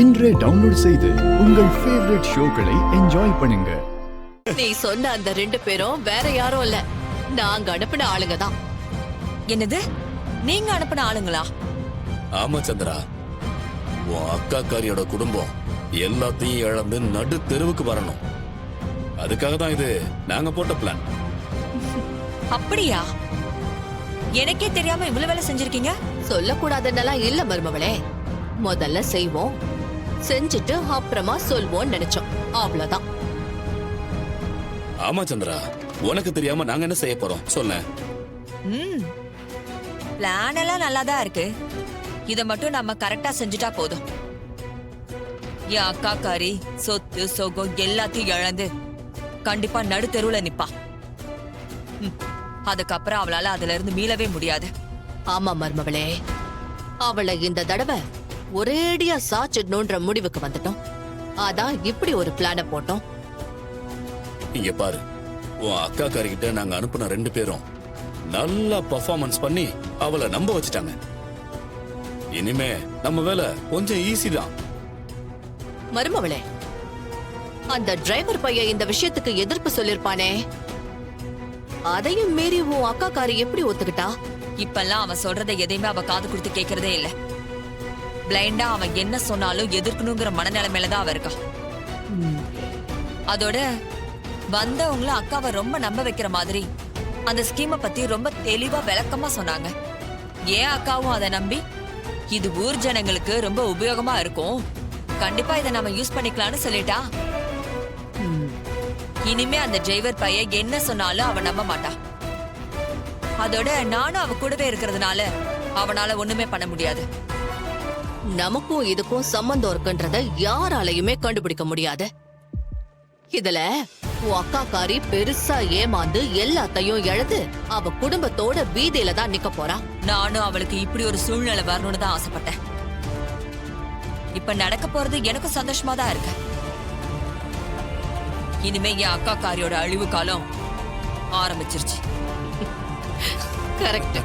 இன்றே டவுன்லோட் செய்து உங்கள் ஃபேவரட் ஷோக்களை என்ஜாய் பண்ணுங்க. நீ சொன்ன அந்த 2 பேரும் வேற யாரும் இல்ல, நாங்க அனுப்பின ஆளுங்க தான். என்னது, நீங்க அனுப்பின ஆளுங்களா? ஆமா சந்திரா, உன் அக்காக்காரியோட குடும்பம் எல்லாத்தையும் இழந்து நடு தெருவுக்கு வரணும். அதுக்காக தான் இது நாங்க போட்ட பிளான். அப்படியா? எனக்கே தெரியாம இவ்வளவு வேலை செஞ்சிருக்கீங்க. சொல்லக்கூடாதுன்னெல்லாம் இல்ல மருமவளே, முதல்ல செய்வோம், செஞ்சுட்டு அப்புறமா சொல்வோம் நினைச்சோம், அவ்வளவுதான். ஆமா சந்திரா, உனக்கு தெரியாம நாங்க என்ன செய்ய போறோம் சொல்ல? பிளான் எல்லாம் நல்லாதான் இருக்கு. இத மட்டும் நம்ம கரெக்டா செஞ்சுட்டா போதும். என் அக்காக்காரி சொத்து சொகம் எல்லாத்தையும் இழந்து கண்டிப்பா நடு தெருவுல நிப்பா. அதுக்கப்புறம் அவளால அதுல இருந்து மீளவே முடியாது. ஆமா மருமவளே, அவளை இந்த தடவை ஒரேடியா சாச்சிடணும்ன்ற முடிவுக்கு வந்துட்டோம். அதான் இப்படி ஒரு பிளான போட்டோம். இங்க பாரு, உன் அக்காக்காரி கிட்ட நாங்க அனுப்புன 2 பேரும் நல்லா பெர்ஃபார்மன்ஸ் பண்ணி அவளை நம்ப வச்சுட்டாங்க. இனிமே நம்ம வேலை கொஞ்சம் ஈஸி தான். மருமவளே, அந்த டிரைவர் பையன் இந்த விஷயத்துக்கு எதிர்ப்பு சொல்லிருப்பானே, அதையும் மீறி உன் அக்காக்காரி எப்படி ஒத்துக்கிட்டா? இப்பெல்லாம் அவன் சொல்றதை எதையுமே அவ காது கொடுத்து கேக்குறதே இல்ல. பிளைண்டா அவன் என்ன சொன்னாலும் எதிர்க்கணுங்கிற மனநிலைமையில தான் அவ இருக்கா. அதோட வந்தவங்கள அக்காவை ரொம்ப நம்ப வைக்கிற மாதிரி அந்த ஸ்கீமை பத்தி ரொம்ப தெளிவா விளக்கமா சொன்னாங்க. ஏன் அக்காவும் அதை நம்பி இது ஊர் ஜனங்களுக்கு ரொம்ப உபயோகமா இருக்கும், கண்டிப்பா இதை நம்ம யூஸ் பண்ணிக்கலாம்னு சொல்லிட்டா. இனிமே அந்த டிரைவர் பையன் என்ன சொன்னாலும் அவன் நம்ப மாட்டா. அதோட நானும் அவ கூடவே இருக்கிறதுனால அவனால ஒண்ணுமே பண்ண முடியாது. நமக்கும் இதுக்கும் சம்பந்தம் இருக்குன்றத யாராலையுமே கண்டுபிடிக்க முடியாது. இதுல உன் அக்காக்காரி பெருசா ஏமாந்து எல்லாத்தையும் இழந்து அவ குடும்பத்தோட வீதியில தான் நிக்க போறா. நானும் அவளுக்கு இப்படி ஒரு சூழ்நிலை வரணும்னு தான் ஆசைப்பட்டேன். இப்ப நடக்க போறது எனக்கும் சந்தோஷமா தான் இருக்கு. இனிமே என் அக்காக்காரியோட அழிவு காலம் ஆரம்பிச்சிருச்சு. கரெக்ட்.